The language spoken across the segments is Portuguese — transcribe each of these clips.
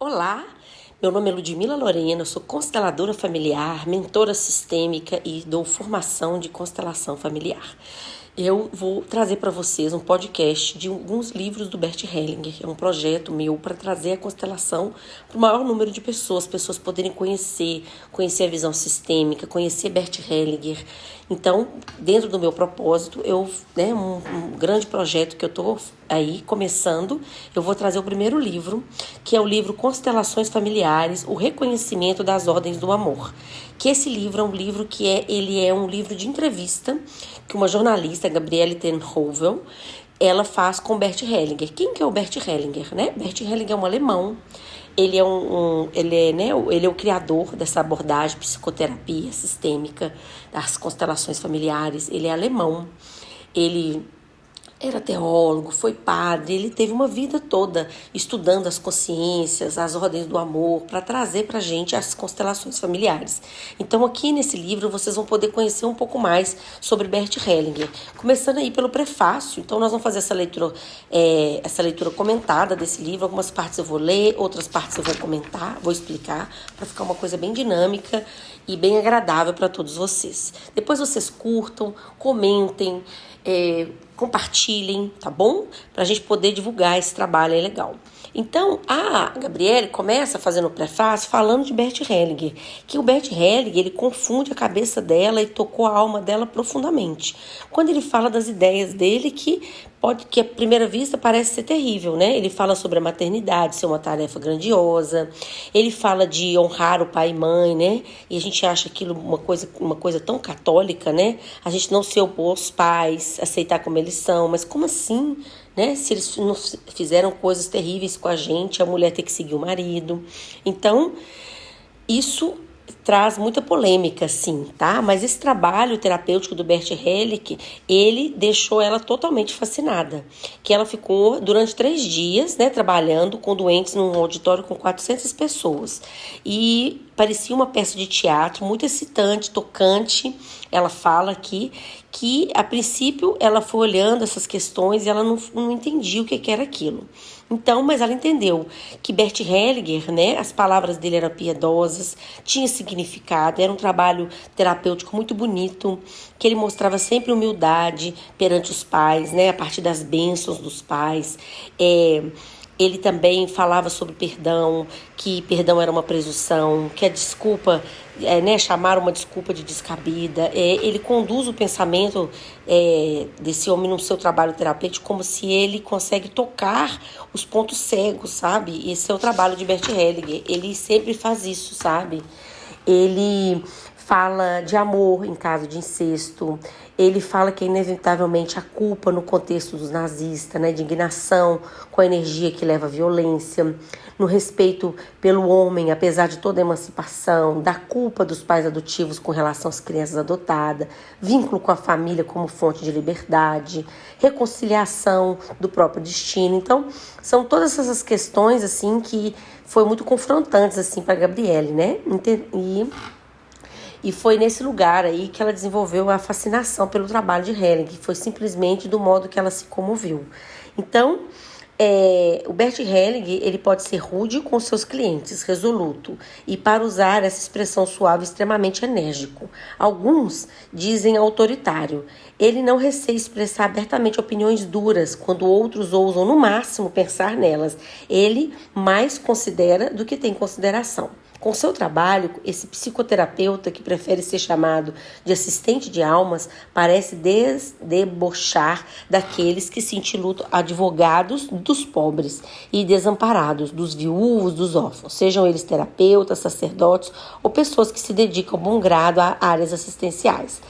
Olá, meu nome é Ludmila Lorena, eu sou consteladora familiar, mentora sistêmica e dou formação de constelação familiar. Eu vou trazer para vocês um podcast de alguns livros do Bert Hellinger. É um projeto meu para trazer a constelação para o maior número de pessoas poderem conhecer a visão sistêmica, conhecer Bert Hellinger. Então, dentro do meu propósito, um grande projeto que eu estou aí começando, eu vou trazer o primeiro livro, que é o livro Constelações Familiares, o reconhecimento das ordens do amor. Que esse livro é um livro ele é um livro de entrevista que uma jornalista, Gabriele Ten Hövell, ela faz com Bert Hellinger. Quem que é o Bert Hellinger, né? Bert Hellinger é um alemão. Ele é o criador dessa abordagem psicoterapia sistêmica das constelações familiares. Ele é alemão. Ele era teólogo, foi padre, ele teve uma vida toda estudando as consciências, as ordens do amor, para trazer para a gente as constelações familiares. Então aqui nesse livro vocês vão poder conhecer um pouco mais sobre Bert Hellinger, começando aí pelo prefácio. Então nós vamos fazer essa leitura comentada desse livro. Algumas partes eu vou ler, outras partes eu vou comentar, vou explicar, para ficar uma coisa bem dinâmica e bem agradável para todos vocês. Depois vocês curtam, comentem, compartilhem, tá bom? Pra gente poder divulgar esse trabalho, é legal. Então, a Gabriele começa fazendo o prefácio falando de Bert Hellinger, que o Bert Hellinger, ele confunde a cabeça dela e tocou a alma dela profundamente. Quando ele fala das ideias dele, que à primeira vista parece ser terrível, né? Ele fala sobre a maternidade ser uma tarefa grandiosa, ele fala de honrar o pai e mãe, né? E a gente acha aquilo uma coisa tão católica, né? A gente não se opor aos pais, aceitar como eles são, mas como assim? Né? Se eles não fizeram coisas terríveis com a gente, a mulher tem que seguir o marido. Então, isso traz muita polêmica, sim, tá? Mas esse trabalho terapêutico do Bert Hellinger, ele deixou ela totalmente fascinada. Que ela ficou durante 3 dias, né, trabalhando com doentes num auditório com 400 pessoas. E parecia uma peça de teatro, muito excitante, tocante. Ela fala aqui que, a princípio, ela foi olhando essas questões e ela não entendia o que era aquilo. Então, mas ela entendeu que Bert Hellinger, né, as palavras dele eram piedosas, tinha significado, era um trabalho terapêutico muito bonito, que ele mostrava sempre humildade perante os pais, né, a partir das bênçãos dos pais. Ele também falava sobre perdão, que perdão era uma presunção, que a desculpa, chamar uma desculpa de descabida. Ele conduz o pensamento desse homem no seu trabalho terapêutico como se ele consegue tocar os pontos cegos, sabe? Esse é o trabalho de Bert Hellinger. Ele sempre faz isso, sabe? Ele fala de amor em caso de incesto. Ele fala que é inevitavelmente a culpa no contexto dos nazistas, né, de indignação com a energia que leva à violência, no respeito pelo homem, apesar de toda a emancipação, da culpa dos pais adotivos com relação às crianças adotadas, vínculo com a família como fonte de liberdade, reconciliação do próprio destino. Então, são todas essas questões assim que foi muito confrontantes assim para Gabriele, né? E foi nesse lugar aí que ela desenvolveu a fascinação pelo trabalho de Hellinger, que foi simplesmente do modo que ela se comoveu. Então, o Bert Hellinger, ele pode ser rude com seus clientes, resoluto, e para usar essa expressão suave, extremamente enérgico. Alguns dizem autoritário. Ele não receia expressar abertamente opiniões duras, quando outros ousam, no máximo, pensar nelas. Ele mais considera do que tem consideração. Com seu trabalho, esse psicoterapeuta que prefere ser chamado de assistente de almas parece debochar daqueles que se intitulam advogados dos pobres e desamparados, dos viúvos, dos órfãos, sejam eles terapeutas, sacerdotes ou pessoas que se dedicam a bom grado a áreas assistenciais.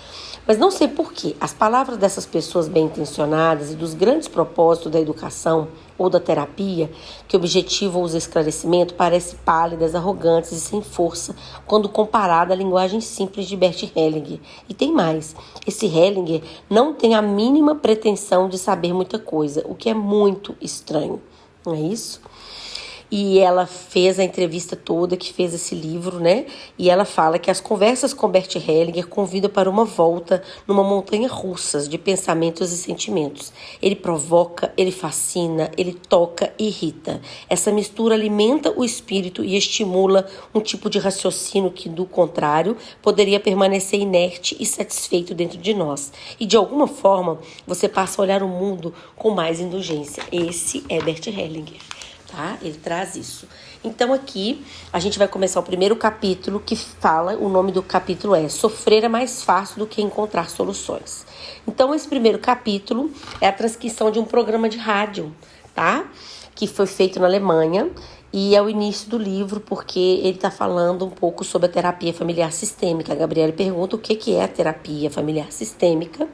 Mas não sei por que as palavras dessas pessoas bem-intencionadas e dos grandes propósitos da educação ou da terapia, que objetivam os esclarecimentos, parecem pálidas, arrogantes e sem força quando comparada à linguagem simples de Bert Hellinger. E tem mais, esse Hellinger não tem a mínima pretensão de saber muita coisa, o que é muito estranho, não é isso? e ela fez a entrevista toda, que fez esse livro, né? E ela fala que as conversas com Bert Hellinger convidam para uma volta numa montanha russa de pensamentos e sentimentos. Ele provoca, ele fascina, ele toca e irrita. Essa mistura alimenta o espírito e estimula um tipo de raciocínio que, do contrário, poderia permanecer inerte e satisfeito dentro de nós. E, de alguma forma, você passa a olhar o mundo com mais indulgência. Esse é Bert Hellinger. Tá? Ele traz isso. Então aqui a gente vai começar o primeiro capítulo que fala, o nome do capítulo é Sofrer é mais fácil do que encontrar soluções. Então esse primeiro capítulo é a transcrição de um programa de rádio, tá? Que foi feito na Alemanha e é o início do livro porque ele está falando um pouco sobre a terapia familiar sistêmica. A Gabriela pergunta o que é a terapia familiar sistêmica.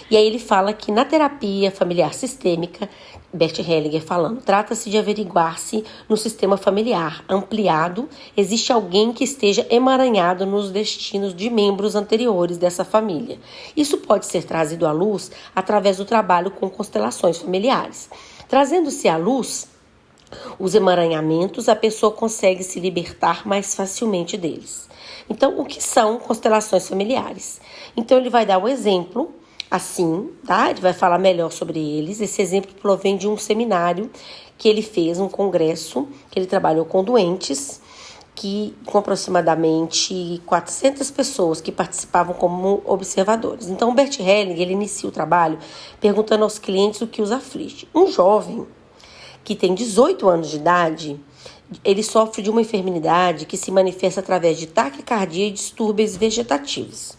E aí ele fala que na terapia familiar sistêmica, Bert Hellinger falando, trata-se de averiguar se no sistema familiar ampliado existe alguém que esteja emaranhado nos destinos de membros anteriores dessa família. Isso pode ser trazido à luz através do trabalho com constelações familiares. Trazendo-se à luz os emaranhamentos, a pessoa consegue se libertar mais facilmente deles. Então, o que são constelações familiares? Então, ele vai dar o exemplo assim, tá? Ele vai falar melhor sobre eles. Esse exemplo provém de um seminário que ele fez, um congresso, que ele trabalhou com doentes, com aproximadamente 400 pessoas que participavam como observadores. Então, o Bert Hellinger, ele inicia o trabalho perguntando aos clientes o que os aflige. Um jovem que tem 18 anos de idade, ele sofre de uma enfermidade que se manifesta através de taquicardia e distúrbios vegetativos.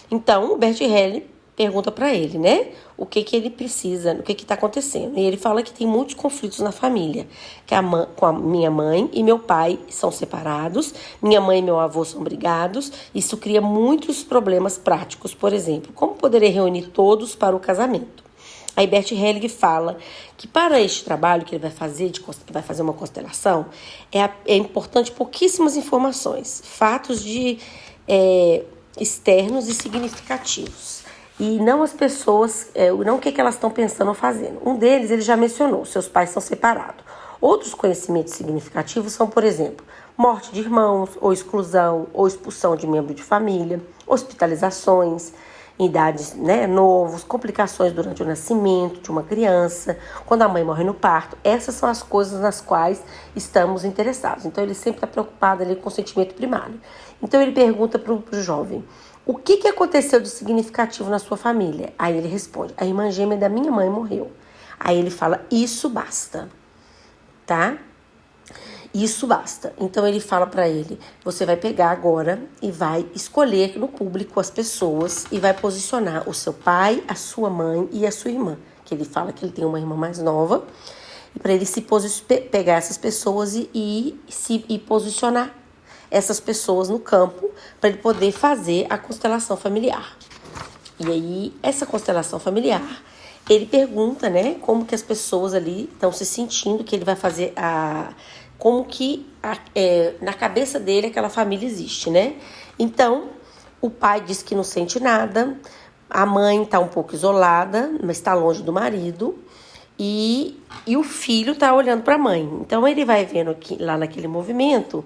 Então, o Bert Hellinger pergunta para ele, né? O que ele precisa, o que está acontecendo. E ele fala que tem muitos conflitos na família. Que com a minha mãe e meu pai são separados, minha mãe e meu avô são brigados. Isso cria muitos problemas práticos. Por exemplo, como poderei reunir todos para o casamento? Aí Bert Hellinger fala que para este trabalho que ele vai fazer, vai fazer uma constelação, é importante pouquíssimas informações, fatos externos e significativos. E não as pessoas, não o que elas estão pensando ou fazendo. Um deles, ele já mencionou, seus pais são separados. Outros conhecimentos significativos são, por exemplo, morte de irmãos, ou exclusão, ou expulsão de membro de família, hospitalizações, em idades novos, complicações durante o nascimento de uma criança, quando a mãe morre no parto. Essas são as coisas nas quais estamos interessados. Então, ele sempre está preocupado ali com o sentimento primário. Então, ele pergunta para o jovem, o que aconteceu de significativo na sua família? Aí ele responde, a irmã gêmea da minha mãe morreu. Aí ele fala, isso basta, tá? Isso basta. Então ele fala para ele, você vai pegar agora e vai escolher no público as pessoas e vai posicionar o seu pai, a sua mãe e a sua irmã. Que ele fala que ele tem uma irmã mais nova. E para ele pegar essas pessoas e posicionar essas pessoas no campo para ele poder fazer a constelação familiar. E aí, essa constelação familiar, ele pergunta, como que as pessoas ali estão se sentindo, que ele vai fazer como que na cabeça dele aquela família existe, Então, o pai diz que não sente nada, a mãe está um pouco isolada, mas está longe do marido, e o filho está olhando para a mãe. Então, ele vai vendo lá naquele movimento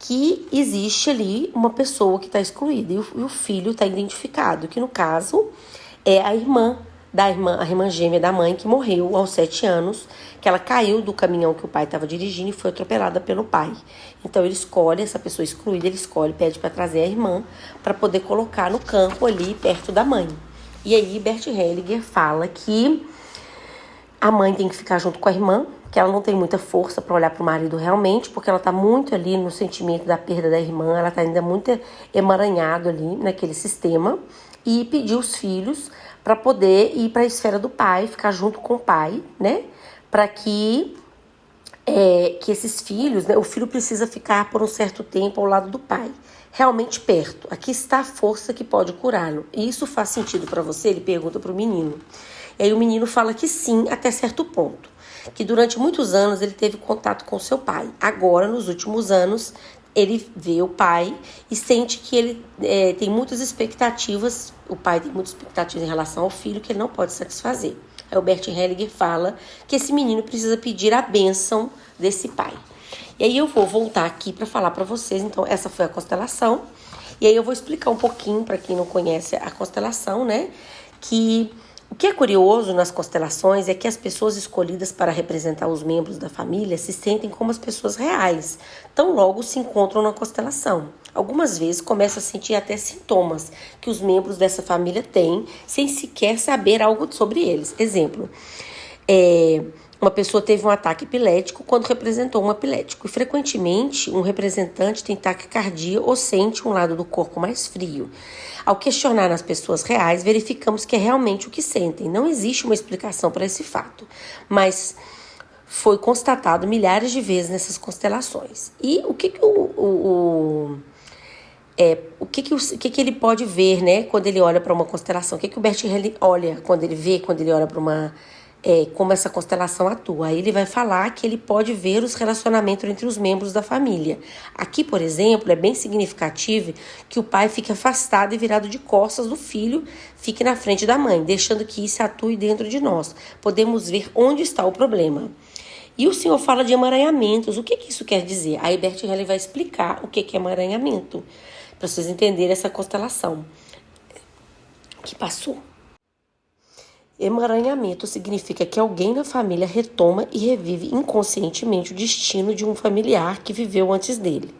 que existe ali uma pessoa que está excluída, e o filho está identificado, que no caso é a irmã gêmea da mãe, que morreu aos 7 anos, que ela caiu do caminhão que o pai estava dirigindo e foi atropelada pelo pai. Então ele escolhe, essa pessoa excluída, pede para trazer a irmã para poder colocar no campo ali perto da mãe. E aí Bert Hellinger fala que a mãe tem que ficar junto com a irmã, que ela não tem muita força para olhar para o marido realmente, porque ela está muito ali no sentimento da perda da irmã, ela está ainda muito emaranhada ali naquele sistema, e pediu os filhos para poder ir para a esfera do pai, ficar junto com o pai, para que esses filhos, o filho precisa ficar por um certo tempo ao lado do pai, realmente perto. Aqui está a força que pode curá-lo. E isso faz sentido para você? Ele pergunta para o menino. E aí o menino fala que sim, até certo ponto. Que durante muitos anos ele teve contato com seu pai. Agora, nos últimos anos, ele vê o pai e sente que ele tem muitas expectativas, o pai tem muitas expectativas em relação ao filho que ele não pode satisfazer. Aí o Bert Hellinger fala que esse menino precisa pedir a bênção desse pai. E aí eu vou voltar aqui para falar para vocês. Então, essa foi a constelação. E aí eu vou explicar um pouquinho para quem não conhece a constelação, né? Que o que é curioso nas constelações é que as pessoas escolhidas para representar os membros da família se sentem como as pessoas reais, tão logo se encontram na constelação. Algumas vezes começam a sentir até sintomas que os membros dessa família têm, sem sequer saber algo sobre eles. Exemplo, uma pessoa teve um ataque epilético quando representou um epilético. E frequentemente, um representante tem taquicardia ou sente um lado do corpo mais frio. Ao questionar nas pessoas reais, verificamos que é realmente o que sentem. Não existe uma explicação para esse fato, mas foi constatado milhares de vezes nessas constelações. E o que ele pode ver, né, quando ele olha para uma constelação? O que o Bert Helling olha quando ele olha para uma... como essa constelação atua. Aí ele vai falar que ele pode ver os relacionamentos entre os membros da família. Aqui, por exemplo, é bem significativo que o pai fique afastado e virado de costas do filho, fique na frente da mãe, deixando que isso atue dentro de nós. Podemos ver onde está o problema. E o senhor fala de emaranhamentos. O que isso quer dizer? Aí Bert Helling vai explicar o que é emaranhamento, para vocês entenderem essa constelação que passou. Emaranhamento significa que alguém na família retoma e revive inconscientemente o destino de um familiar que viveu antes dele.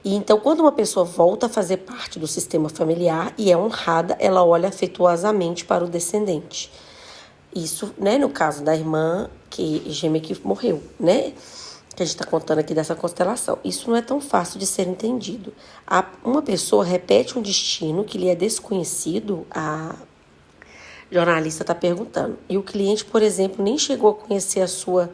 E então, quando uma pessoa volta a fazer parte do sistema familiar e é honrada, ela olha afetuosamente para o descendente. Isso, né, no caso da irmã gêmea que morreu, né? Que a gente está contando aqui dessa constelação. Isso não é tão fácil de ser entendido. Uma pessoa repete um destino que lhe é desconhecido, a jornalista está perguntando. E o cliente, por exemplo, nem chegou a conhecer a sua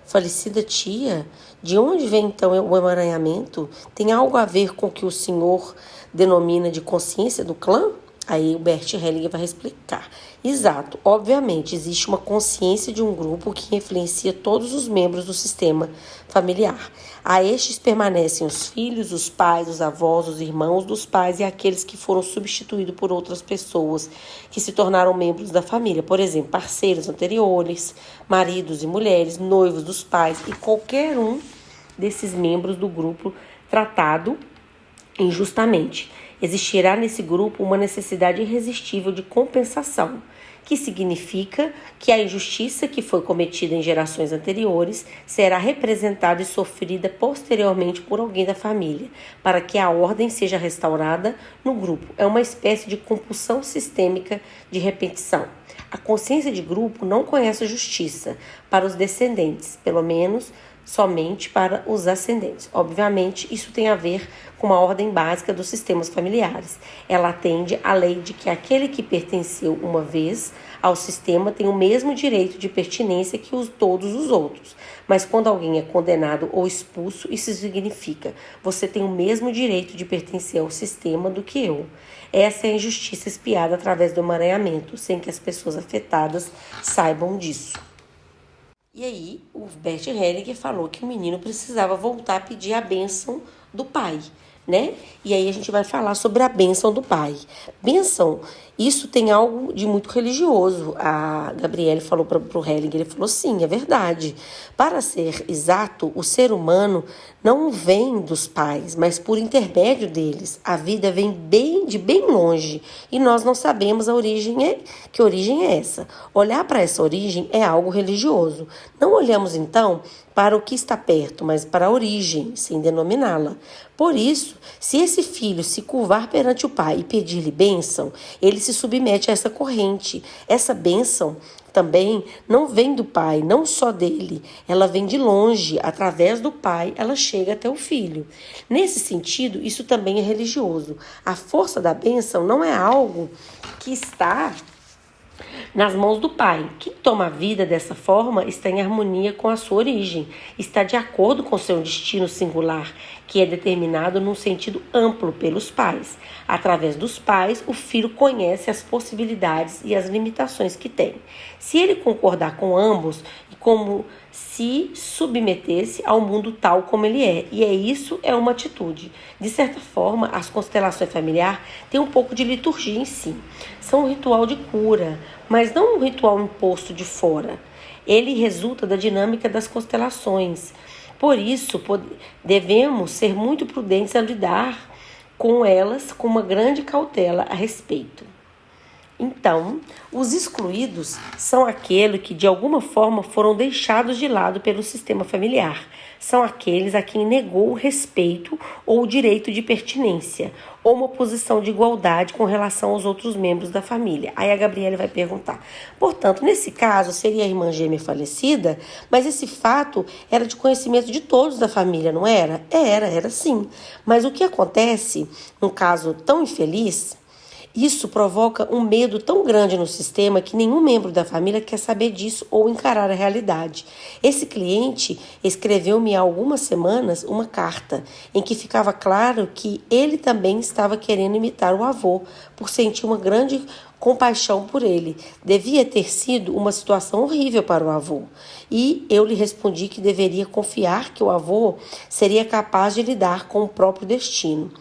falecida tia. De onde vem, então, o emaranhamento? Tem algo a ver com o que o senhor denomina de consciência do clã? Aí o Bert Helling vai explicar. Exato. Obviamente, existe uma consciência de um grupo que influencia todos os membros do sistema familiar. A estes permanecem os filhos, os pais, os avós, os irmãos dos pais e aqueles que foram substituídos por outras pessoas que se tornaram membros da família. Por exemplo, parceiros anteriores, maridos e mulheres, noivos dos pais e qualquer um desses membros do grupo tratado injustamente. Existirá nesse grupo uma necessidade irresistível de compensação, que significa que a injustiça que foi cometida em gerações anteriores será representada e sofrida posteriormente por alguém da família, para que a ordem seja restaurada no grupo. É uma espécie de compulsão sistêmica de repetição. A consciência de grupo não conhece a justiça para os descendentes, pelo menos somente para os ascendentes. Obviamente, isso tem a ver com uma ordem básica dos sistemas familiares. Ela atende à lei de que aquele que pertenceu uma vez ao sistema tem o mesmo direito de pertinência que todos os outros. Mas quando alguém é condenado ou expulso, isso significa: você tem o mesmo direito de pertencer ao sistema do que eu. Essa é a injustiça espiada através do emaranhamento, sem que as pessoas afetadas saibam disso. E aí, o Bert Helling falou que o menino precisava voltar a pedir a bênção do pai, né? E aí a gente vai falar sobre a bênção do pai. Bênção, isso tem algo de muito religioso. A Gabriele falou para o Helling, ele falou: sim, é verdade. Para ser exato, o ser humano não vem dos pais, mas por intermédio deles. A vida vem de bem longe e nós não sabemos que origem é essa. Olhar para essa origem é algo religioso. Não olhamos então para o que está perto, mas para a origem, sem denominá-la. Por isso, se esse filho se curvar perante o pai e pedir-lhe bênção, ele se submete a essa corrente. Essa bênção também não vem do pai, não só dele. Ela vem de longe, através do pai, ela chega até o filho. Nesse sentido, isso também é religioso. A força da bênção não é algo que está nas mãos do pai. Quem toma a vida dessa forma está em harmonia com a sua origem, está de acordo com seu destino singular, que é determinado num sentido amplo pelos pais. Através dos pais, o filho conhece as possibilidades e as limitações que tem. Se ele concordar com ambos, e como se submetesse ao mundo tal como ele é. E isso é uma atitude. De certa forma, as constelações familiares têm um pouco de liturgia em si. São um ritual de cura, mas não um ritual imposto de fora. Ele resulta da dinâmica das constelações. Por isso, devemos ser muito prudentes a lidar com elas com uma grande cautela a respeito. Então, os excluídos são aqueles que de alguma forma foram deixados de lado pelo sistema familiar. São aqueles a quem negou o respeito ou o direito de pertinência, ou uma posição de igualdade com relação aos outros membros da família. Aí a Gabriela vai perguntar. Portanto, nesse caso, seria a irmã gêmea falecida, mas esse fato era de conhecimento de todos da família, não era? Era sim. Mas o que acontece num caso tão infeliz? Isso provoca um medo tão grande no sistema que nenhum membro da família quer saber disso ou encarar a realidade. Esse cliente escreveu-me há algumas semanas uma carta em que ficava claro que ele também estava querendo imitar o avô, por sentir uma grande compaixão por ele. Devia ter sido uma situação horrível para o avô. E eu lhe respondi que deveria confiar que o avô seria capaz de lidar com o próprio destino.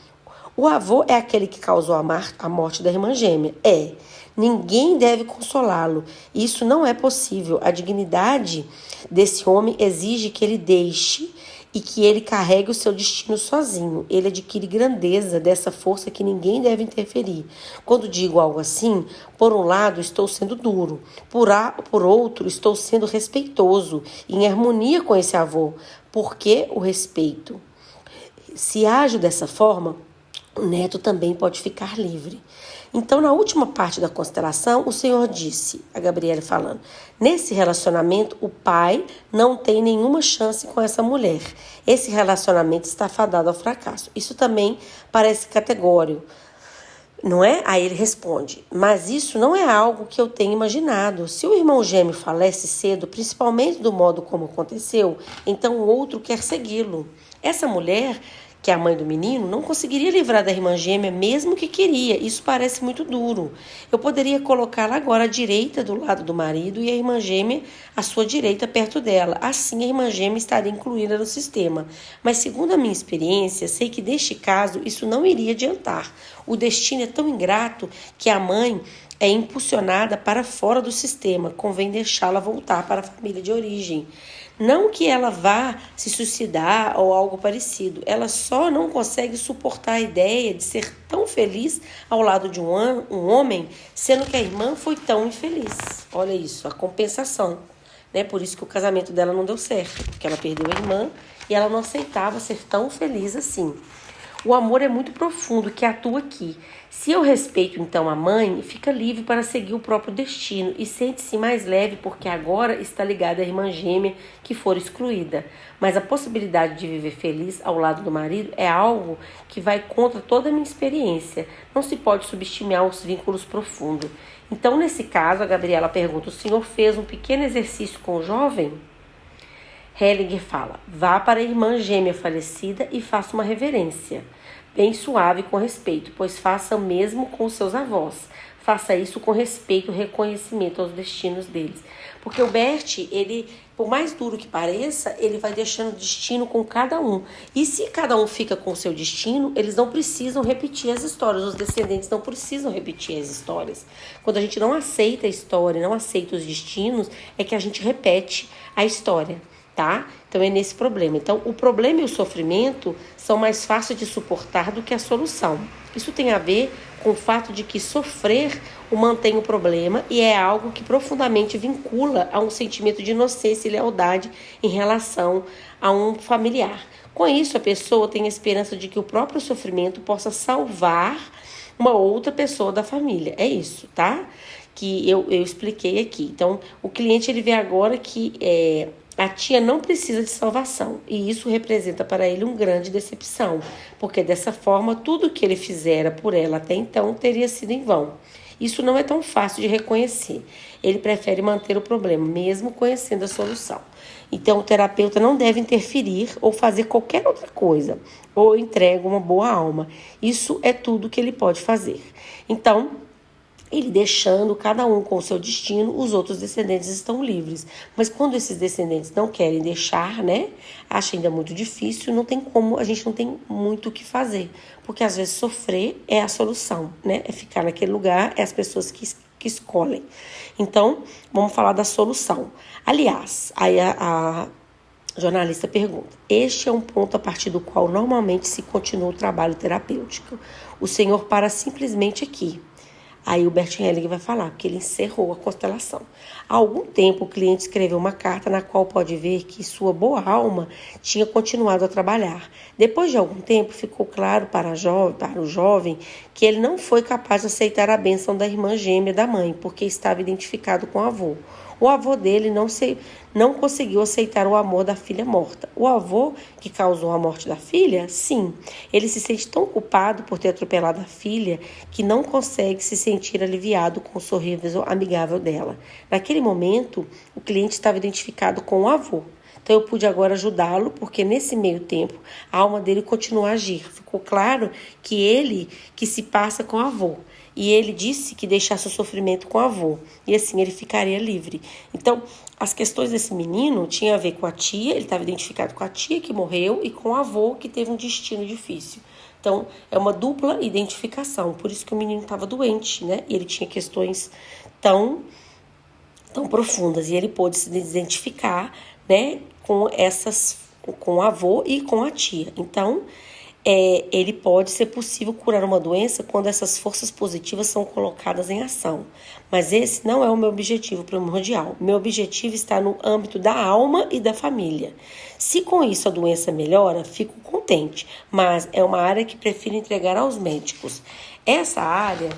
O avô é aquele que causou a morte da irmã gêmea. Ninguém deve consolá-lo. Isso não é possível. A dignidade desse homem exige que ele deixe e que ele carregue o seu destino sozinho. Ele adquire grandeza dessa força que ninguém deve interferir. Quando digo algo assim, por um lado estou sendo duro, por outro estou sendo respeitoso, em harmonia com esse avô. Por que o respeito? Se ajo dessa forma, o neto também pode ficar livre. Então, na última parte da constelação, o Senhor disse, a Gabriela falando, nesse relacionamento, o pai não tem nenhuma chance com essa mulher. Esse relacionamento está fadado ao fracasso. Isso também parece categórico, não é? Aí ele responde, mas isso não é algo que eu tenho imaginado. Se o irmão gêmeo falece cedo, principalmente do modo como aconteceu, então o outro quer segui-lo. Essa mulher, que é a mãe do menino, não conseguiria livrar da irmã gêmea mesmo que queria. Isso parece muito duro. Eu poderia colocá-la agora à direita do lado do marido e a irmã gêmea à sua direita perto dela. Assim a irmã gêmea estaria incluída no sistema. Mas segundo a minha experiência, sei que neste caso isso não iria adiantar. O destino é tão ingrato que a mãe é impulsionada para fora do sistema. Convém deixá-la voltar para a família de origem. Não que ela vá se suicidar ou algo parecido. Ela só não consegue suportar a ideia de ser tão feliz ao lado de um homem, sendo que a irmã foi tão infeliz. Olha isso, a compensação. Né? Por isso que o casamento dela não deu certo, porque ela perdeu a irmã e ela não aceitava ser tão feliz assim. O amor é muito profundo que atua aqui. Se eu respeito então a mãe, fica livre para seguir o próprio destino e sente-se mais leve porque agora está ligada à irmã gêmea que for excluída. Mas a possibilidade de viver feliz ao lado do marido é algo que vai contra toda a minha experiência. Não se pode subestimar os vínculos profundos. Então, nesse caso, a Gabriela pergunta, o senhor fez um pequeno exercício com o jovem? Hellinger fala, vá para a irmã gêmea falecida e faça uma reverência, bem suave e com respeito, pois faça o mesmo com os seus avós. Faça isso com respeito e reconhecimento aos destinos deles. Porque o Bert, ele, por mais duro que pareça, ele vai deixando destino com cada um. E se cada um fica com o seu destino, eles não precisam repetir as histórias. Os descendentes não precisam repetir as histórias. Quando a gente não aceita a história, não aceita os destinos, é que a gente repete a história. Tá? Então é nesse problema. Então o problema e o sofrimento são mais fáceis de suportar do que a solução. Isso tem a ver com o fato de que sofrer o mantém o problema e é algo que profundamente vincula a um sentimento de inocência e lealdade em relação a um familiar. Com isso, a pessoa tem a esperança de que o próprio sofrimento possa salvar uma outra pessoa da família. É isso, tá? Que eu expliquei aqui. Então, o cliente ele vê agora que a tia não precisa de salvação e isso representa para ele uma grande decepção, porque dessa forma tudo que ele fizera por ela até então teria sido em vão. Isso não é tão fácil de reconhecer. Ele prefere manter o problema, mesmo conhecendo a solução. Então o terapeuta não deve interferir ou fazer qualquer outra coisa, ou entrega uma boa alma. Isso é tudo que ele pode fazer. Então, ele deixando cada um com o seu destino, os outros descendentes estão livres. Mas quando esses descendentes não querem deixar, né? Acha ainda muito difícil, não tem como, a gente não tem muito o que fazer. Porque às vezes sofrer é a solução, né? É ficar naquele lugar, é as pessoas que escolhem. Então, vamos falar da solução. Aliás, aí a O jornalista pergunta: este é um ponto a partir do qual normalmente se continua o trabalho terapêutico. O senhor para simplesmente aqui. Aí o Bert Hellinger vai falar, porque ele encerrou a constelação. Há algum tempo o cliente escreveu uma carta na qual pode ver que sua boa alma tinha continuado a trabalhar. Depois de algum tempo ficou claro para o jovem que ele não foi capaz de aceitar a bênção da irmã gêmea da mãe, porque estava identificado com o avô. O avô dele não conseguiu aceitar o amor da filha morta. O avô que causou a morte da filha, sim. Ele se sente tão culpado por ter atropelado a filha que não consegue se sentir aliviado com o sorriso amigável dela. Naquele momento, o cliente estava identificado com o avô. Então eu pude agora ajudá-lo, porque nesse meio tempo a alma dele continua a agir. Ficou claro que ele que se passa com o avô. E ele disse que deixasse o sofrimento com o avô. E assim ele ficaria livre. Então, as questões desse menino tinham a ver com a tia, ele estava identificado com a tia que morreu e com o avô que teve um destino difícil. Então, é uma dupla identificação. Por isso que o menino estava doente, né? E ele tinha questões tão profundas. E ele pôde se identificar, né, com o avô e com a tia. Então, ele pode ser possível curar uma doença quando essas forças positivas são colocadas em ação. Mas esse não é o meu objetivo primordial. Meu objetivo está no âmbito da alma e da família. Se com isso a doença melhora, fico contente, mas é uma área que prefiro entregar aos médicos. Essa área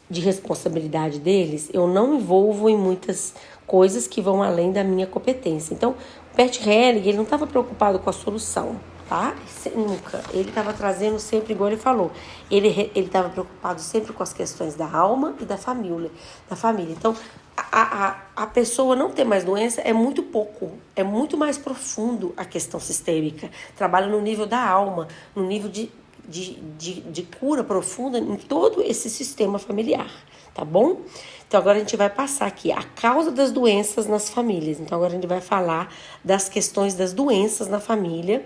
de responsabilidade deles, eu não me envolvo em muitas coisas que vão além da minha competência. Então, o Bert Hellinger, ele não estava preocupado com a solução, tá? Nunca. Ele estava trazendo sempre, igual ele falou, ele estava preocupado sempre com as questões da alma e da família. Então, a pessoa não ter mais doença é muito pouco, é muito mais profundo a questão sistêmica. Trabalha no nível da alma, no nível de cura profunda em todo esse sistema familiar, tá bom? Então agora a gente vai passar aqui a causa das doenças nas famílias. Então agora a gente vai falar das questões das doenças na família,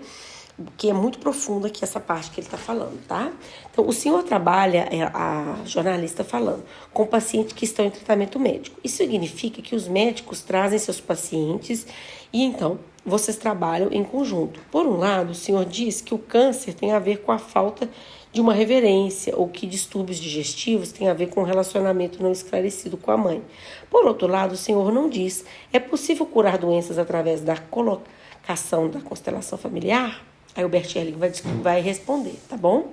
que é muito profunda aqui essa parte que ele está falando, tá? Então o senhor trabalha, a jornalista falando, com pacientes que estão em tratamento médico. Isso significa que os médicos trazem seus pacientes e então vocês trabalham em conjunto. Por um lado, o senhor diz que o câncer tem a ver com a falta de uma reverência ou que distúrbios digestivos têm a ver com um relacionamento não esclarecido com a mãe. Por outro lado, o senhor não diz, é possível curar doenças através da colocação da constelação familiar? Aí o Bert Hellinger vai responder, tá bom?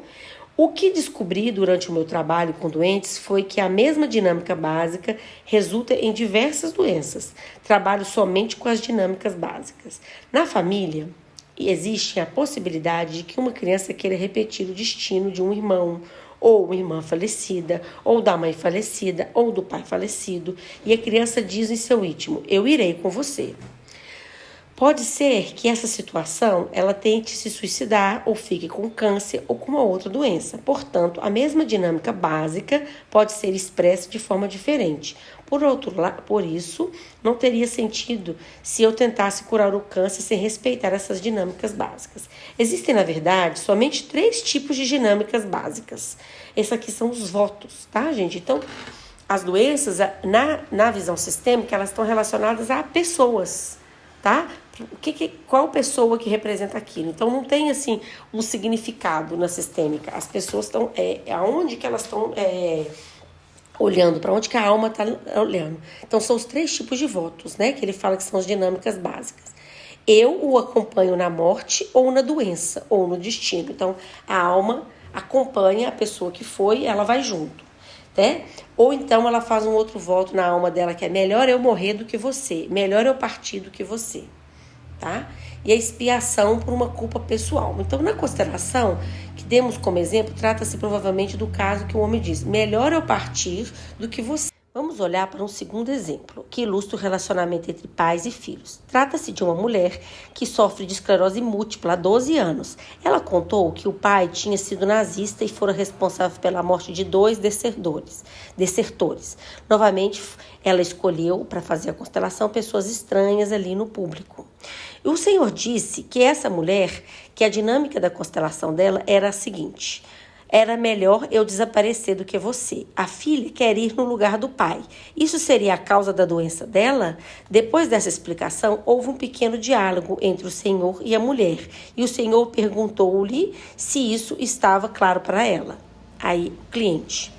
O que descobri durante o meu trabalho com doentes foi que a mesma dinâmica básica resulta em diversas doenças. Trabalho somente com as dinâmicas básicas. Na família, existe a possibilidade de que uma criança queira repetir o destino de um irmão, ou uma irmã falecida, ou da mãe falecida, ou do pai falecido, e a criança diz em seu íntimo, eu irei com você. Pode ser que essa situação ela tente se suicidar ou fique com câncer ou com uma outra doença. Portanto, a mesma dinâmica básica pode ser expressa de forma diferente. Por isso, não teria sentido se eu tentasse curar o câncer sem respeitar essas dinâmicas básicas. Existem, na verdade, somente 3 tipos de dinâmicas básicas. Esses aqui são os votos, tá, gente? Então, as doenças, na visão sistêmica, elas estão relacionadas a pessoas, tá? Qual pessoa que representa aquilo? Então não tem assim um significado na sistêmica. As pessoas estão aonde que elas estão olhando, para onde que a alma está olhando. Então são os 3 tipos de votos, né? Que ele fala que são as dinâmicas básicas. Eu o acompanho na morte ou na doença ou no destino. Então a alma acompanha a pessoa que foi, ela vai junto, né? Ou então ela faz um outro voto na alma dela que é melhor eu morrer do que você, melhor eu partir do que você. Tá? E a expiação por uma culpa pessoal. Então, na constelação, que demos como exemplo, trata-se provavelmente do caso que o homem diz, melhor eu partir do que você. Vamos olhar para um segundo exemplo, que ilustra o relacionamento entre pais e filhos. Trata-se de uma mulher que sofre de esclerose múltipla há 12 anos. Ela contou que o pai tinha sido nazista e fora responsável pela morte de 2 desertores. Novamente, ela escolheu, para fazer a constelação, pessoas estranhas ali no público. E o Senhor disse que essa mulher, que a dinâmica da constelação dela era a seguinte... Era melhor eu desaparecer do que você. A filha quer ir no lugar do pai. Isso seria a causa da doença dela? Depois dessa explicação, houve um pequeno diálogo entre o senhor e a mulher. E o senhor perguntou-lhe se isso estava claro para ela. Aí, o cliente: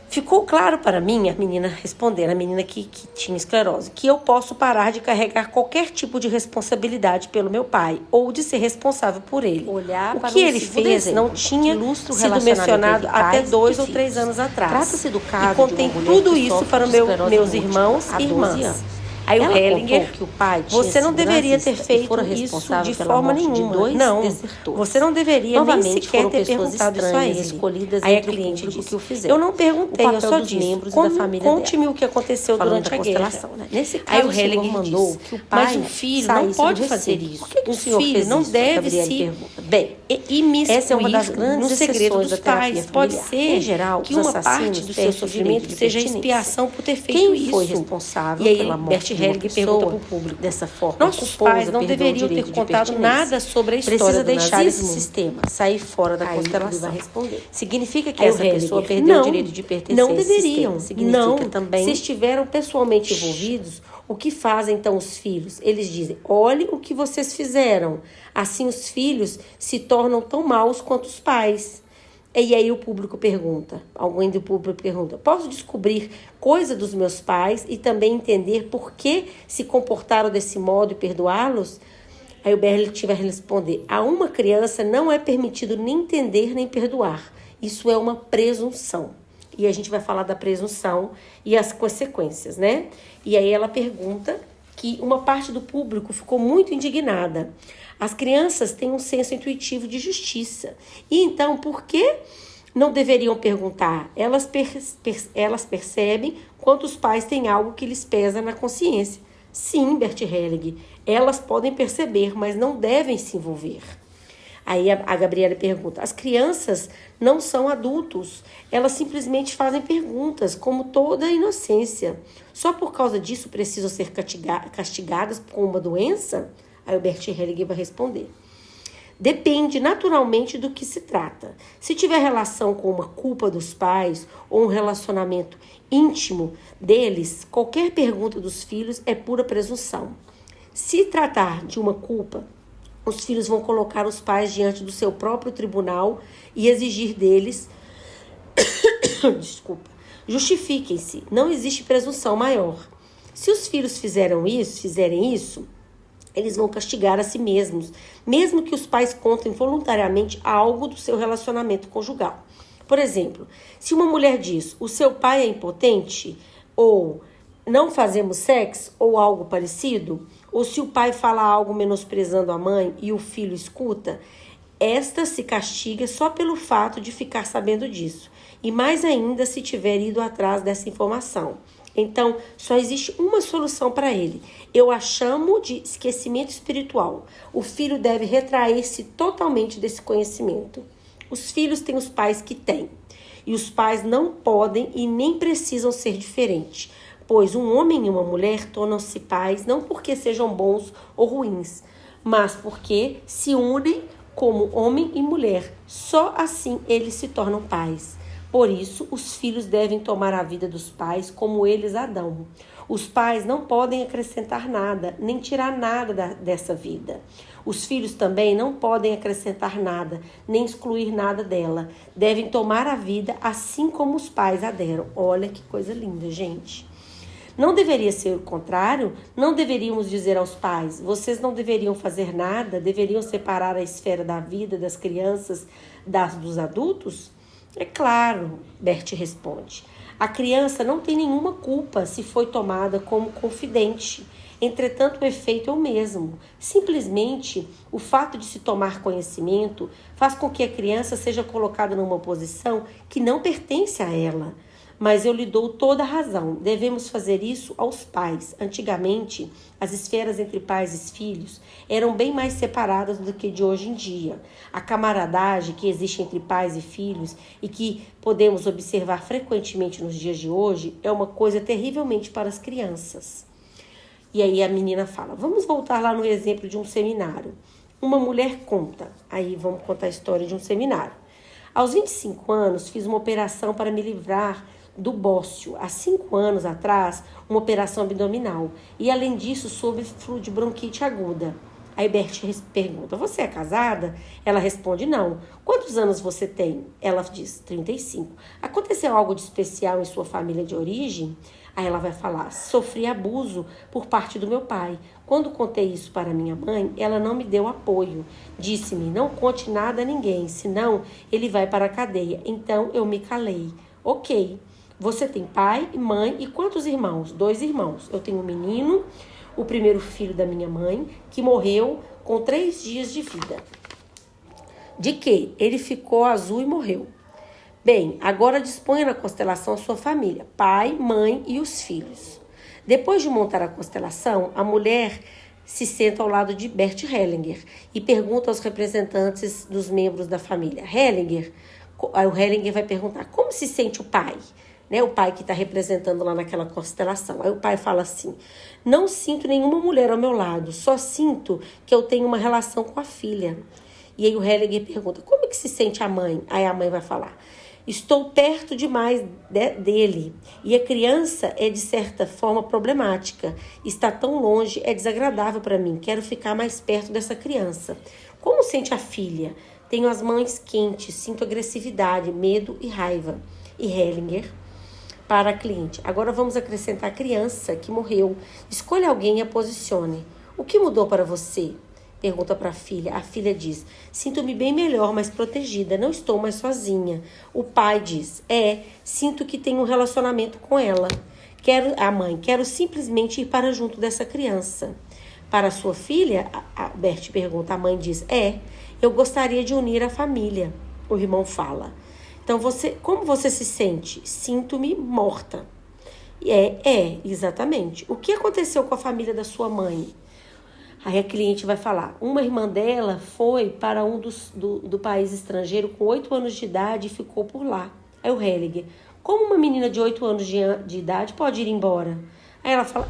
ficou claro para mim, a menina respondendo, a menina que tinha esclerose, que eu posso parar de carregar qualquer tipo de responsabilidade pelo meu pai ou de ser responsável por ele. Olhar o para que um ele segundo fez exemplo, não tinha que ilustra o sido relacionamento mencionado entre até pais 2 e ou 3 filhos. anos atrás. Trata-se do caso E contém de uma mulher tudo que isso sofre para de esclerose meus múltipla irmãos há e 12 irmãs. anos. Aí o Ela Hellinger: contou que o pai tinha você não sido deveria ter nazista e feito fora isso responsável de pela forma morte de nenhuma. 2 Não, desertores. você não deveria Novamente, nem sequer foram ter pessoas perguntado isso a estranhas ele. escolhidas Aí a entre o cliente público disse: que o fizeram. eu não perguntei, O eu papel só dos disse: membros da família conte-me dela. o que aconteceu Falando durante da a guerra. constelação, né? Nesse Aí caso, o o senhor Hellinger mandou disse: que o pai mas o filho não saísse pode do fazer recinto. isso. Por que O o senhor filho fez não isso? A deve Gabriele se pergunta. Bem, imiscuir essa é uma das no grandes segredo exceções dos da terapia pais. Pode familiar. ser Em geral, que os uma parte assassinos do seu perdem o direito sofrimento de seja pertinência. expiação por ter feito Quem isso. foi responsável E aí pela Bert morte de uma Hellinger pergunta pessoa para o público: dessa forma nossos culposa pais não perdeu o deveriam ter direito de contado pertinência. nada sobre a história Precisa do deixar esse nazismo? sistema sair fora da Aí ele constelação. vai responder. Significa que Aí essa o pessoa Hellinger: perdeu o não, direito de pertencer não a esse deveriam. sistema. Significa Não, também... se estiveram pessoalmente envolvidos, o que fazem então os filhos? Eles dizem: olhe o que vocês fizeram. Assim os filhos se tornam tão maus quanto os pais. E aí o público pergunta, alguém do público pergunta: posso descobrir coisa dos meus pais e também entender por que se comportaram desse modo e perdoá-los? Aí o Berlet vai responder: a uma criança não é permitido nem entender nem perdoar. Isso é uma presunção. E a gente vai falar da presunção e as consequências, né? E aí ela pergunta que uma parte do público ficou muito indignada. As crianças têm um senso intuitivo de justiça. E então, por que não deveriam perguntar? Elas percebem quanto os pais têm algo que lhes pesa na consciência. Sim, Bert Hellinger, elas podem perceber, mas não devem se envolver. Aí a Gabriela pergunta: as crianças não são adultos, elas simplesmente fazem perguntas, como toda a inocência. Só por causa disso precisam ser castigadas com uma doença? Aí o Bert Hellinger vai responder: depende naturalmente do que se trata. Se tiver relação com uma culpa dos pais ou um relacionamento íntimo deles, qualquer pergunta dos filhos é pura presunção. Se tratar de uma culpa, os filhos vão colocar os pais diante do seu próprio tribunal e exigir deles justifiquem-se. Não existe presunção maior. Se os filhos fizerem isso, eles vão castigar a si mesmos, mesmo que os pais contem voluntariamente algo do seu relacionamento conjugal. Por exemplo, se uma mulher diz: o seu pai é impotente, ou não fazemos sexo, ou algo parecido, ou se o pai fala algo menosprezando a mãe e o filho escuta, esta se castiga só pelo fato de ficar sabendo disso, e mais ainda se tiver ido atrás dessa informação. Então, só existe uma solução para ele. Eu a chamo de esquecimento espiritual. O filho deve retrair-se totalmente desse conhecimento. Os filhos têm os pais que têm. E os pais não podem e nem precisam ser diferentes. Pois um homem e uma mulher tornam-se pais não porque sejam bons ou ruins, mas porque se unem como homem e mulher. Só assim eles se tornam pais. Por isso, os filhos devem tomar a vida dos pais como eles a dão. Os pais não podem acrescentar nada, nem tirar nada dessa vida. Os filhos também não podem acrescentar nada, nem excluir nada dela. Devem tomar a vida assim como os pais a deram. Olha que coisa linda, gente. Não deveria ser o contrário? Não deveríamos dizer aos pais: vocês não deveriam fazer nada, deveriam separar a esfera da vida das crianças dos adultos? É claro, Bert responde. A criança não tem nenhuma culpa se foi tomada como confidente. Entretanto, o efeito é o mesmo. Simplesmente, o fato de se tomar conhecimento faz com que a criança seja colocada numa posição que não pertence a ela. Mas eu lhe dou toda a razão. Devemos fazer isso aos pais. Antigamente, as esferas entre pais e filhos eram bem mais separadas do que de hoje em dia. A camaradagem que existe entre pais e filhos e que podemos observar frequentemente nos dias de hoje é uma coisa terrivelmente para as crianças. E aí a menina fala: vamos voltar lá no exemplo de um seminário. Uma mulher conta, aí vamos contar a história de um seminário. Aos 25 anos, fiz uma operação para me livrar do bócio. Há 5 anos atrás, uma operação abdominal. E, além disso, sofro de bronquite aguda. Aí Bert pergunta, você é casada? Ela responde, não. Quantos anos você tem? Ela diz, 35. Aconteceu algo de especial em sua família de origem? Aí ela vai falar, sofri abuso por parte do meu pai. Quando contei isso para minha mãe, ela não me deu apoio. Disse-me, não conte nada a ninguém, senão ele vai para a cadeia. Então eu me calei. Ok, você tem pai, mãe e quantos irmãos? 2 irmãos. Eu tenho um menino, o primeiro filho da minha mãe, que morreu com 3 dias de vida. De que? Ele ficou azul e morreu. Bem, agora disponha na constelação a sua família, pai, mãe e os filhos. Depois de montar a constelação, a mulher se senta ao lado de Bert Hellinger e pergunta aos representantes dos membros da família. Aí o Hellinger vai perguntar, como se sente o pai? O pai que está representando lá naquela constelação. Aí o pai fala assim, não sinto nenhuma mulher ao meu lado, só sinto que eu tenho uma relação com a filha. E aí o Hellinger pergunta, como é que se sente a mãe? Aí a mãe vai falar, estou perto demais dele e a criança é de certa forma problemática. Está tão longe, é desagradável para mim. Quero ficar mais perto dessa criança. Como sente a filha? Tenho as mãos quentes, sinto agressividade, medo e raiva. E Hellinger para a cliente. Agora vamos acrescentar a criança que morreu. Escolha alguém e a posicione. O que mudou para você? Pergunta para a filha. A filha diz, sinto-me bem melhor, mais protegida, não estou mais sozinha. O pai diz, sinto que tenho um relacionamento com ela. A mãe, quero simplesmente ir para junto dessa criança. Para a sua filha, a Bert pergunta, a mãe diz, eu gostaria de unir a família. O irmão fala. Então, como você se sente? Sinto-me morta. Exatamente. O que aconteceu com a família da sua mãe? Aí a cliente vai falar, uma irmã dela foi para do país estrangeiro com 8 anos de idade e ficou por lá. Aí o Hellinger, como uma menina de 8 anos de idade pode ir embora? Aí ela fala,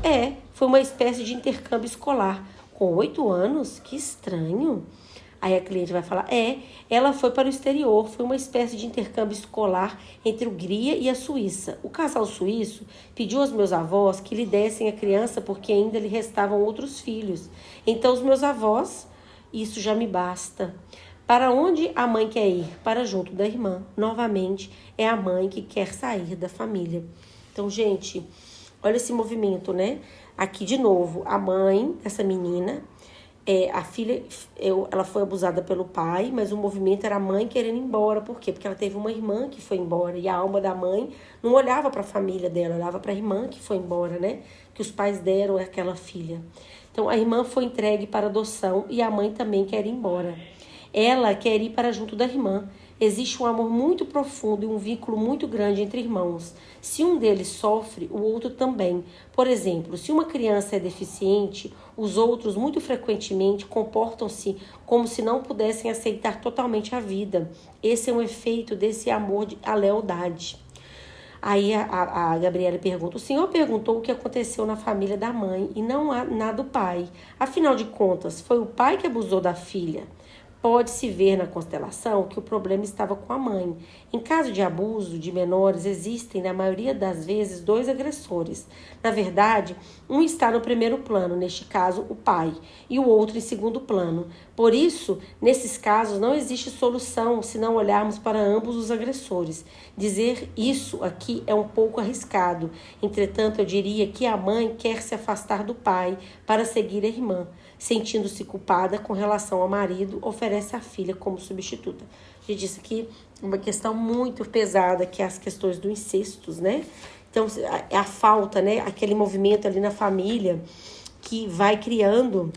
foi uma espécie de intercâmbio escolar. Com 8 anos? Que estranho. Aí a cliente vai falar, ela foi para o exterior, foi uma espécie de intercâmbio escolar entre a Hungria e a Suíça. O casal suíço pediu aos meus avós que lhe dessem a criança porque ainda lhe restavam outros filhos. Então os meus avós, isso já me basta. Para onde a mãe quer ir? Para junto da irmã. Novamente, é a mãe que quer sair da família. Então, gente, olha esse movimento, né? Aqui de novo, a mãe dessa menina... a filha, ela foi abusada pelo pai, mas o movimento era a mãe querendo ir embora. Por quê? Porque ela teve uma irmã que foi embora e a alma da mãe não olhava para a família dela, olhava para a irmã que foi embora, né? Que os pais deram àquela filha. Então, a irmã foi entregue para adoção e a mãe também quer ir embora. Ela quer ir para junto da irmã. Existe um amor muito profundo e um vínculo muito grande entre irmãos. Se um deles sofre, o outro também. Por exemplo, se uma criança é deficiente, os outros muito frequentemente comportam-se como se não pudessem aceitar totalmente a vida. Esse é um efeito desse amor à lealdade. Aí a Gabriela pergunta, o senhor perguntou o que aconteceu na família da mãe e não na do pai. Afinal de contas, foi o pai que abusou da filha. Pode-se ver na constelação que o problema estava com a mãe. Em caso de abuso de menores, existem, na maioria das vezes, 2 agressores. Na verdade, um está no primeiro plano, neste caso, o pai, e o outro em segundo plano. Por isso, nesses casos, não existe solução se não olharmos para ambos os agressores. Dizer isso aqui é um pouco arriscado. Entretanto, eu diria que a mãe quer se afastar do pai para seguir a irmã. Sentindo-se culpada com relação ao marido, oferece a filha como substituta. A gente disse aqui uma questão muito pesada, que é as questões do incesto, né? Então, a falta, né? Aquele movimento ali na família que vai criando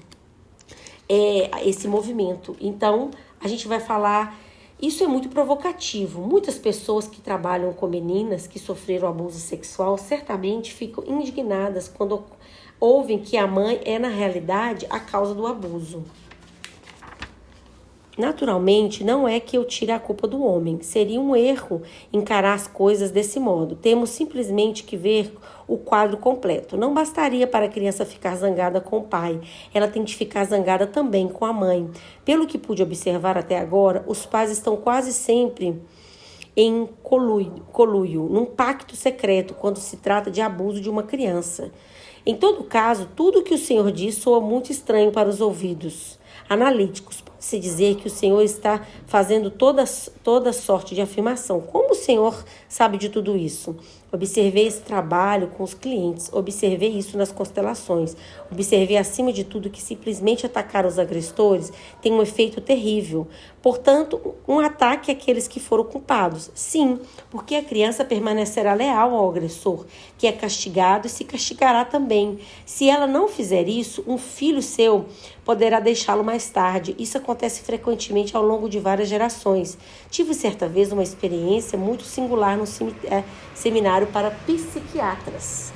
esse movimento. Então, a gente vai falar... Isso é muito provocativo. Muitas pessoas que trabalham com meninas que sofreram abuso sexual certamente ficam indignadas quando ouvem que a mãe é, na realidade, a causa do abuso. Naturalmente, não é que eu tire a culpa do homem. Seria um erro encarar as coisas desse modo. Temos simplesmente que ver o quadro completo. Não bastaria para a criança ficar zangada com o pai. Ela tem que ficar zangada também com a mãe. Pelo que pude observar até agora, os pais estão quase sempre em coluio, num pacto secreto quando se trata de abuso de uma criança. Em todo caso, tudo o que o Senhor diz soa muito estranho para os ouvidos analíticos. Pode-se dizer que o Senhor está fazendo toda sorte de afirmação. Como o Senhor sabe de tudo isso? Observei esse trabalho com os clientes, observei isso nas constelações, observei acima de tudo que simplesmente atacar os agressores tem um efeito terrível. Portanto, um ataque àqueles que foram culpados. Sim, porque a criança permanecerá leal ao agressor, que é castigado e se castigará também. Se ela não fizer isso, um filho seu poderá deixá-lo mais tarde. Isso acontece frequentemente ao longo de várias gerações. Tive certa vez uma experiência muito singular no seminário para psiquiatras.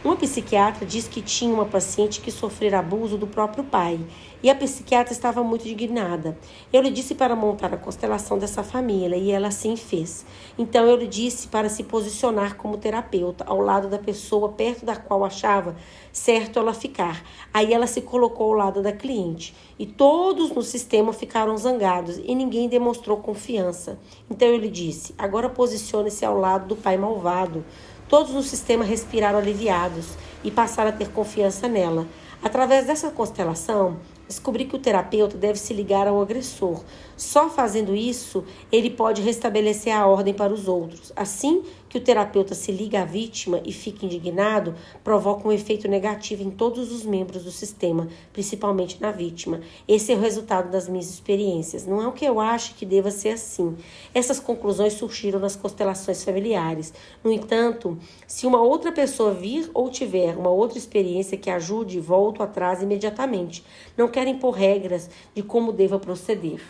Uma psiquiatra disse que tinha uma paciente que sofrera abuso do próprio pai, e a psiquiatra estava muito indignada. Eu lhe disse para montar a constelação dessa família, e ela assim fez. Então eu lhe disse para se posicionar como terapeuta, ao lado da pessoa perto da qual achava certo ela ficar. Aí ela se colocou ao lado da cliente, e todos no sistema ficaram zangados, e ninguém demonstrou confiança. Então eu lhe disse, agora posicione-se ao lado do pai malvado. Todos no sistema respiraram aliviados e passaram a ter confiança nela. Através dessa constelação, descobri que o terapeuta deve se ligar ao agressor. Só fazendo isso, ele pode restabelecer a ordem para os outros. Assim que o terapeuta se liga à vítima e fica indignado, provoca um efeito negativo em todos os membros do sistema, principalmente na vítima. Esse é o resultado das minhas experiências. Não é o que eu acho que deva ser assim. Essas conclusões surgiram nas constelações familiares. No entanto, se uma outra pessoa vir ou tiver uma outra experiência que ajude, volto atrás imediatamente. Não quero impor regras de como deva proceder.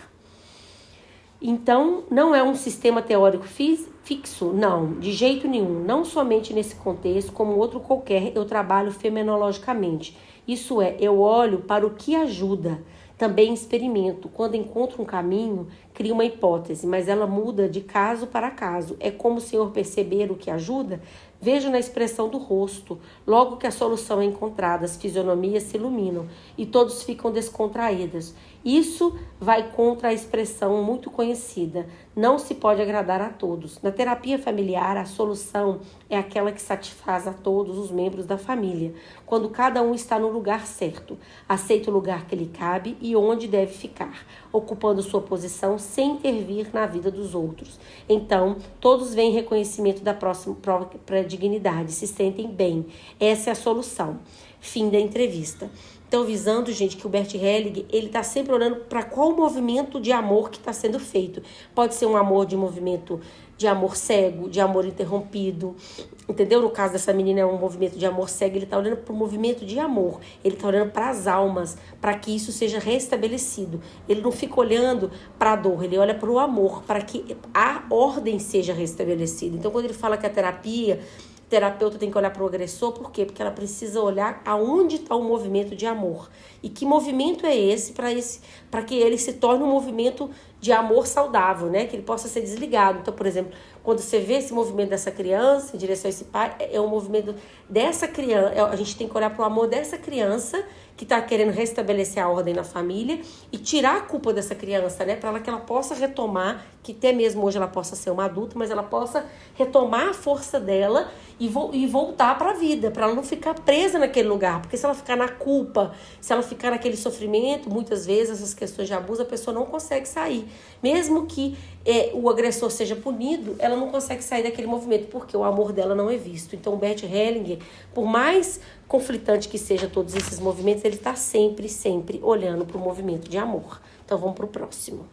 Então, não é um sistema teórico fixo? Não, de jeito nenhum. Não somente nesse contexto, como outro qualquer, eu trabalho fenomenologicamente. Isso é, eu olho para o que ajuda. Também experimento. Quando encontro um caminho, crio uma hipótese, mas ela muda de caso para caso. É como o senhor perceber o que ajuda? Vejo na expressão do rosto. Logo que a solução é encontrada, as fisionomias se iluminam e todos ficam descontraídos. Isso vai contra a expressão muito conhecida. Não se pode agradar a todos. Na terapia familiar, a solução é aquela que satisfaz a todos os membros da família, quando cada um está no lugar certo, aceita o lugar que lhe cabe e onde deve ficar, ocupando sua posição sem intervir na vida dos outros. Então, todos veem reconhecimento da própria dignidade, se sentem bem. Essa é a solução. Fim da entrevista. Então, visando, gente, que o Bert Helling, ele está sempre olhando para qual movimento de amor que está sendo feito. Pode ser um amor de movimento de amor cego, de amor interrompido, entendeu? No caso dessa menina é um movimento de amor cego, ele está olhando para o movimento de amor, ele está olhando para as almas, para que isso seja restabelecido. Ele não fica olhando para a dor, ele olha para o amor, para que a ordem seja restabelecida. Então, quando ele fala que a terapeuta tem que olhar para o agressor, por quê? Porque ela precisa olhar aonde está o movimento de amor. E que movimento é esse para que ele se torne um movimento de amor saudável, né? Que ele possa ser desligado. Então, por exemplo, quando você vê esse movimento dessa criança em direção a esse pai, é um movimento dessa criança. A gente tem que olhar para o amor dessa criança que está querendo restabelecer a ordem na família e tirar a culpa dessa criança, né? Para que ela possa retomar, que até mesmo hoje ela possa ser uma adulta, mas ela possa retomar a força dela e voltar para a vida, para ela não ficar presa naquele lugar. Porque se ela ficar na culpa, se ela ficar naquele sofrimento, muitas vezes essas questões de abuso, a pessoa não consegue sair. Mesmo que o agressor seja punido, ela não consegue sair daquele movimento, porque o amor dela não é visto. Então, o Bert Hellinger, por mais conflitante que seja todos esses movimentos, ele está sempre olhando para o movimento de amor. Então, vamos para o próximo.